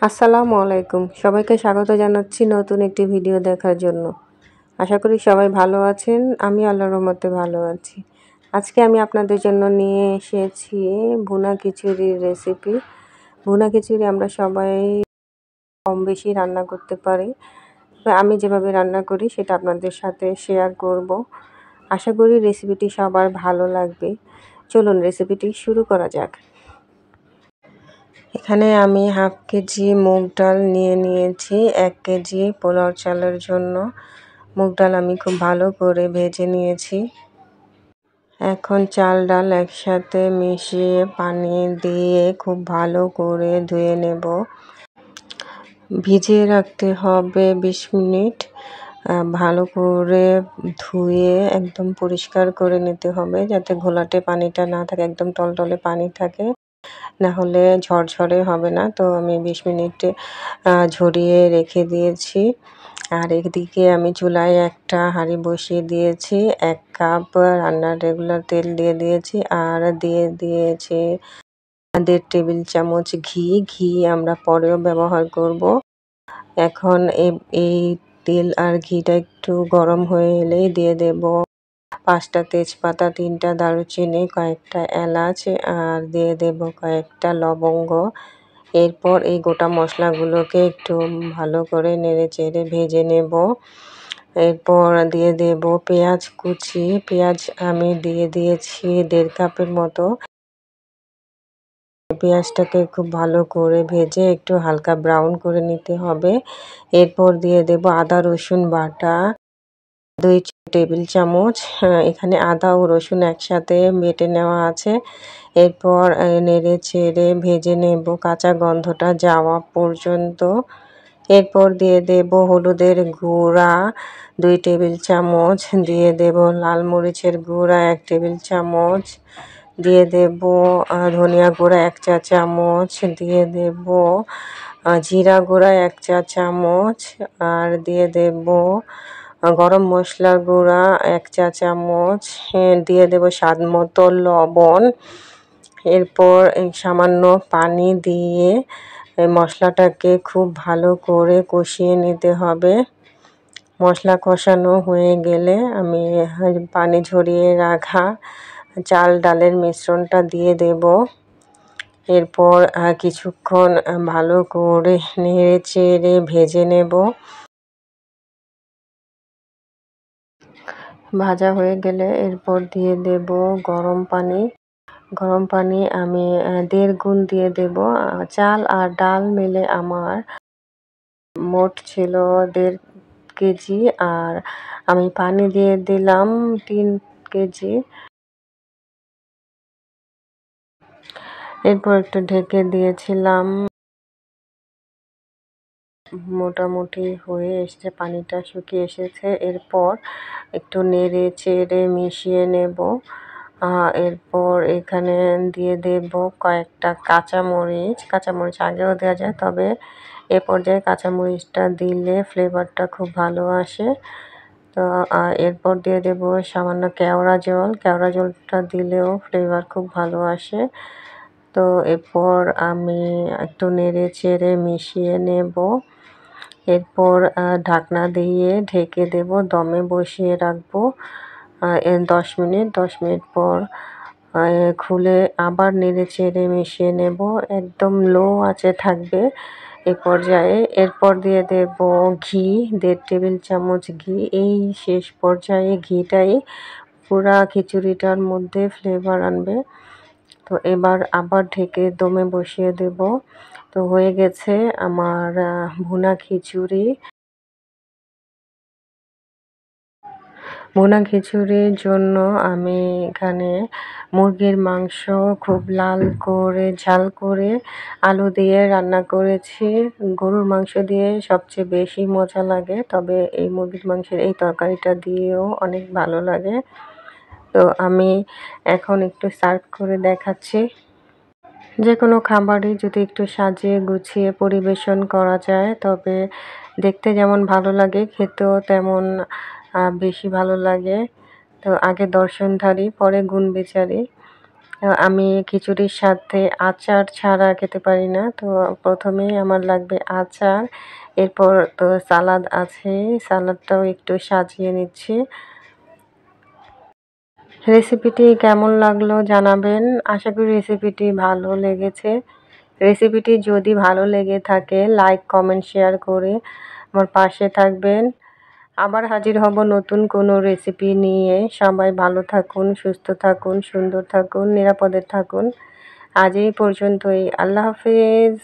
আসসালামু আলাইকুম। সবাইকে স্বাগত জানাচ্ছি নতুন একটি ভিডিও দেখার জন্য। আশা করি সবাই ভালো আছেন। আমি আল্লাহর রহমতে ভালো আছি। আজকে আমি আপনাদের জন্য নিয়ে এসেছি ভুনা খিচুড়ির রেসিপি। ভুনা খিচুড়ি আমরা সবাই কম বেশি রান্না করতে পারি। তবে আমি যেভাবে রান্না করি সেটা আপনাদের সাথে শেয়ার করব। আশা করি রেসিপিটি সবার ভালো লাগবে। চলুন রেসিপিটি শুরু করা যাক। এখানে আমি হাফ কেজি মুগ ডাল নিয়ে নিয়েছি 1 কেজি পোলাও চালের জন্য। মুগ ডাল আমি খুব ভালো করে ভেজে নিয়েছি। এখন চাল ডাল একসাথে মিশিয়ে পানি দিয়ে খুব ভালো করে ধুয়ে নেব। ভিজিয়ে রাখতে হবে 20 মিনিট। ভালো করে ধুয়ে একদম পরিষ্কার করে নিতে হবে যাতে ঘোলাটে পানিটা না থাকে, একদম টলটলে পানি থাকে। না হলে ঝরঝরে হবে না। তো আমি 20 মিনিট ঝরিয়ে রেখে দিয়েছি। আর এদিকে আমি চুলায় একটা হাঁড়ি বসিয়ে দিয়েছি। 1 কাপ রান্নার রেগুলার তেল দিয়ে দিয়েছি আর দিয়ে দিয়েছি 1.5 টেবিল চামচ ঘি। ঘি আমরা পরেও ব্যবহার করব। এখন এই তেল আর ঘিটা একটু গরম হয়ে এলেই দিয়ে দেব 5টা তেজপাতা, 3টা দারুচিনি, কয়েকটা এলাচ আর দিয়ে দেব কয়েকটা লবঙ্গ। এরপর এই গোটা মশলাগুলোকে একটু ভালো করে নেড়েচেড়ে ভেজে নেব। এরপর দিয়ে দেব পেঁয়াজ কুচি। পেঁয়াজ আমি দিয়ে দিয়েছি 1.5 কাপের মতো। পেঁয়াজটাকে খুব ভালো করে ভেজে একটু হালকা ব্রাউন করে নিতে হবে। এরপর দিয়ে দেব আদা রসুন বাটা 2 টেবিল চামচ। এখানে আদা ও রসুন একসাথে বেটে নেওয়া আছে। এরপর নেড়ে চেড়ে ভেজে নেব কাঁচা গন্ধটা যাওয়া পর্যন্ত। এরপর দিয়ে দেব হলুদের গুঁড়া 2 টেবিল চামচ, দিয়ে দেব লাল মরিচের গুঁড়া 1 টেবিল চামচ, দিয়ে দেব ধনিয়া গুঁড়া 1 চা চামচ, দিয়ে দেব জিরা গুঁড়া 1 চা চামচ আর দিয়ে দেব গরম মশলার গুঁড়া 1 চা চামচ, দিয়ে দেব স্বাদ মতো লবণ। এরপর সামান্য পানি দিয়ে মশলাটাকে খুব ভালো করে কষিয়ে নিতে হবে। মশলা কষানো হয়ে গেলে আমি পানি ঝরিয়ে রাখা চাল ডালের মিশ্রণটা দিয়ে দেব। এরপর কিছুক্ষণ ভালো করে নেড়ে চেড়ে ভেজে নেব। ভাজা হয়ে গেলে এরপর দিয়ে দেব গরম পানি। গরম পানি আমি 1.5 গুণ দিয়ে দেব। চাল আর ডাল মিলে আমার মোট ছিল 1.5 কেজি আর আমি পানি দিয়ে দিলাম 3 কেজি। এরপর একটু ঢেকে দিয়েছিলাম। মোটামুটি হয়ে এসেছে, পানিটা শুকিয়ে এসেছে। এরপর একটু নেড়ে চেড়ে মিশিয়ে নেব। এরপর এখানে দিয়ে দেব কয়েকটা কাঁচামরিচ। কাঁচামরিচ আগেও দেওয়া যায়, তবে এ পর্যায়ে কাঁচামরিচটা দিলে ফ্লেভারটা খুব ভালো আসে। তো এরপর দিয়ে দেব সামান্য কেওড়া জল। কেওড়া জলটা দিলেও ফ্লেভার খুব ভালো আসে। তো এরপর আমি একটু নেড়ে চেড়ে মিশিয়ে নেব। এরপর ঢাকনা দিয়ে ঢেকে দেব, দমে বসিয়ে রাখবো 10 মিনিট। 10 মিনিট পর খুলে আবার নেড়ে চেড়ে মিশিয়ে নেব। একদম লো আঁচে থাকবে এ পর্যায়ে। এরপর দিয়ে দেব ঘি 1.5 টেবিল চামচ ঘি। এই শেষ পর্যায়ে ঘিটাই পুরা খিচুড়িটার মধ্যে ফ্লেভার আনবে। তো এবার আবার ঢেকে দমে বসিয়ে দেব। তো হয়ে গেছে আমার ভুনা খিচুড়ি। ভুনা খিচুড়ির জন্য আমি এখানে মুরগির মাংস খুব লাল করে ঝাল করে আলু দিয়ে রান্না করেছি। গরুর মাংস দিয়ে সবচেয়ে বেশি মজা লাগে, তবে এই মুরগির মাংসের এই তরকারিটা দিয়েও অনেক ভালো লাগে। তো আমি এখন একটু সার্ভ করে দেখাচ্ছি। যে কোনো খাবারই যদি একটু সাজিয়ে গুছিয়ে পরিবেশন করা যায় তবে দেখতে যেমন ভালো লাগে খেতেও তেমন বেশি ভালো লাগে। তো আগে দর্শনধারী পরে গুণবিচারী। আমি খিচুড়ির সাথে আচার ছাড়া খেতে পারি না। তো প্রথমেই আমার লাগবে আচার। এরপর তো সালাদ আছে, সালাদটাও একটু সাজিয়ে নিচ্ছি। রেসিপিটি কেমন লাগলো জানাবেন। আশা করি রেসিপিটি ভালো লেগেছে। রেসিপিটি যদি ভালো লেগে থাকে লাইক, কমেন্ট, শেয়ার করে আমার পাশে থাকবেন। আবার হাজির হব নতুন কোনো রেসিপি নিয়ে। সবাই ভালো থাকুন, সুস্থ থাকুন, সুন্দর থাকুন, নিরাপদে থাকুন। আজ এই পর্যন্তই। আল্লাহ হাফেজ।